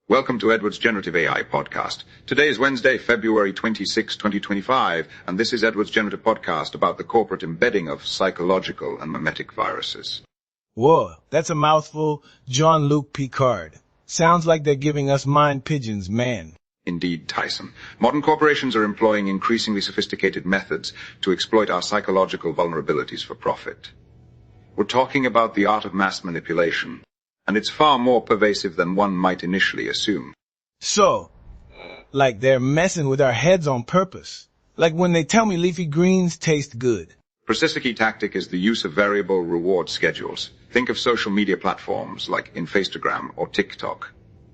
Welcome to Edward's Generative AI podcast. Today is Wednesday, February 26, 2025, and this is Edward's Generative podcast about the corporate embedding of psychological and memetic viruses. Whoa, that's a mouthful. Jean-Luc Picard. Sounds like they're giving us mind pigeons, man. Indeed, Tyson. Modern corporations are employing increasingly sophisticated methods to exploit our psychological vulnerabilities for profit. We're talking about the art of mass manipulation, and it's far more pervasive than one might initially assume. So, like they're messing with our heads on purpose. Like when they tell me leafy greens taste good. Precisely key tactic is the use of variable reward schedules. Think of social media platforms like Instagram or TikTok.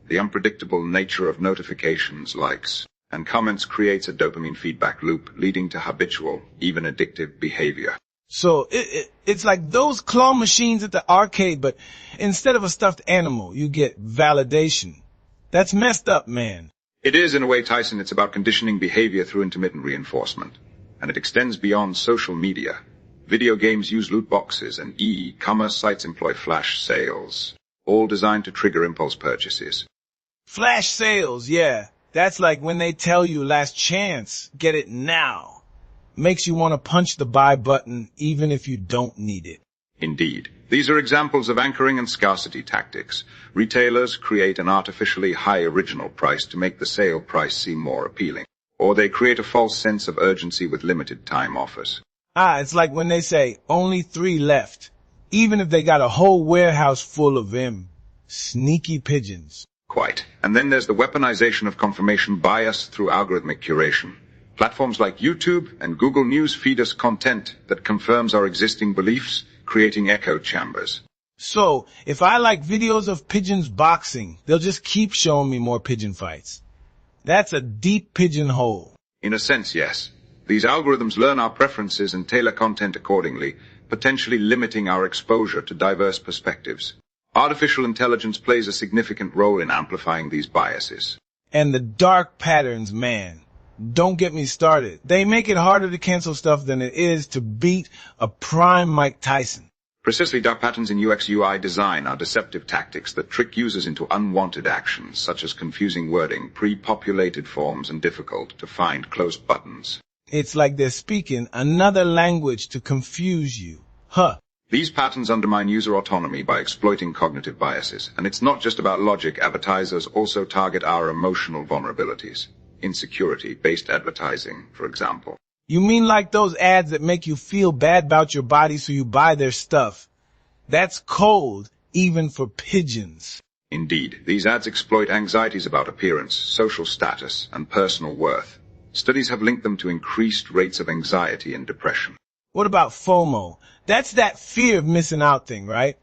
The unpredictable nature of notifications, likes, and comments creates a dopamine feedback loop, leading to habitual, even addictive behavior. So it's like those claw machines at the arcade, but instead of a stuffed animal, you get validation. That's messed up, man. It is, in a way, Tyson. It's about conditioning behavior through intermittent reinforcement. And it extends beyond social media. Video games use loot boxes, and e-commerce sites employ flash sales, all designed to trigger impulse purchases. Flash sales, yeah. That's like when they tell you last chance, get it now. Makes you want to punch the buy button even if you don't need it. Indeed. These are examples of anchoring and scarcity tactics. Retailers create an artificially high original price to make the sale price seem more appealing. Or they create a false sense of urgency with limited time offers. It's like when they say only 3 left, even if they got a whole warehouse full of them. Sneaky pigeons. Quite. And then there's the weaponization of confirmation bias through algorithmic curation. Platforms like YouTube and Google News feed us content that confirms our existing beliefs, creating echo chambers. So, if I like videos of pigeons boxing, they'll just keep showing me more pigeon fights. That's a deep pigeonhole. In a sense, yes. These algorithms learn our preferences and tailor content accordingly, potentially limiting our exposure to diverse perspectives. Artificial intelligence plays a significant role in amplifying these biases. And the dark patterns, man. Don't get me started. They make it harder to cancel stuff than it is to beat a prime Mike Tyson. Precisely, dark patterns in UX/UI design are deceptive tactics that trick users into unwanted actions, such as confusing wording, pre-populated forms, and difficult-to-find closed buttons. It's like they're speaking another language to confuse you. These patterns undermine user autonomy by exploiting cognitive biases. And it's not just about logic. Advertisers also target our emotional vulnerabilities. Insecurity-based advertising, for example. You mean like those ads that make you feel bad about your body so you buy their stuff? That's cold, even for pigeons. Indeed, these ads exploit anxieties about appearance, social status, and personal worth. Studies have linked them to increased rates of anxiety and depression. What about FOMO? That's that fear of missing out thing, right?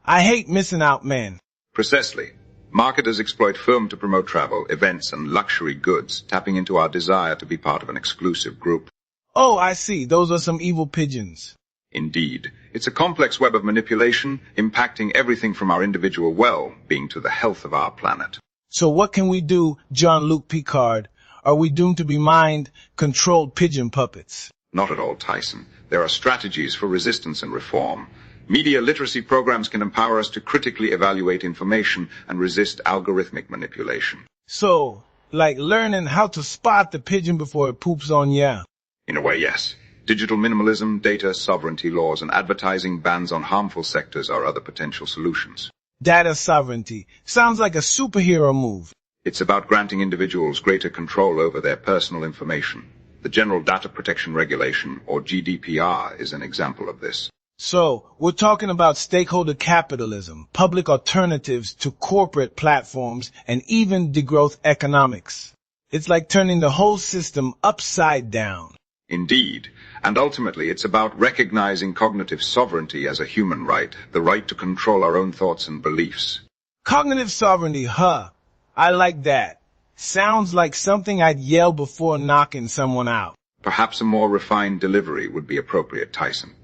I hate missing out, man. Precisely. Marketers exploit FOMO to promote travel, events, and luxury goods, tapping into our desire to be part of an exclusive group. Oh, I see. Those are some evil pigeons. Indeed. It's a complex web of manipulation, impacting everything from our individual well-being to the health of our planet. So what can we do, Jean-Luc Picard? Are we doomed to be mind-controlled pigeon puppets? Not at all, Tyson. There are strategies for resistance and reform. Media literacy programs can empower us to critically evaluate information and resist algorithmic manipulation. So, like learning how to spot the pigeon before it poops on ya? In a way, yes. Digital minimalism, data sovereignty laws, and advertising bans on harmful sectors are other potential solutions. Data sovereignty. Sounds like a superhero move. It's about granting individuals greater control over their personal information. The General Data Protection Regulation, or GDPR, is an example of this. So, we're talking about stakeholder capitalism, public alternatives to corporate platforms, and even degrowth economics. It's like turning the whole system upside down. Indeed. And ultimately, it's about recognizing cognitive sovereignty as a human right, the right to control our own thoughts and beliefs. Cognitive sovereignty, I like that. Sounds like something I'd yell before knocking someone out. Perhaps a more refined delivery would be appropriate, Tyson.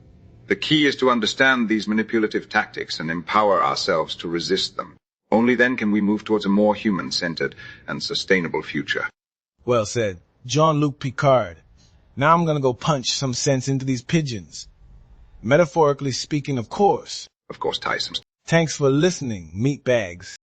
The key is to understand these manipulative tactics and empower ourselves to resist them. Only then can we move towards a more human-centered and sustainable future. Well said. Jean-Luc Picard. Now I'm gonna go punch some sense into these pigeons. Metaphorically speaking, of course. Of course, Tyson. Thanks for listening, meatbags.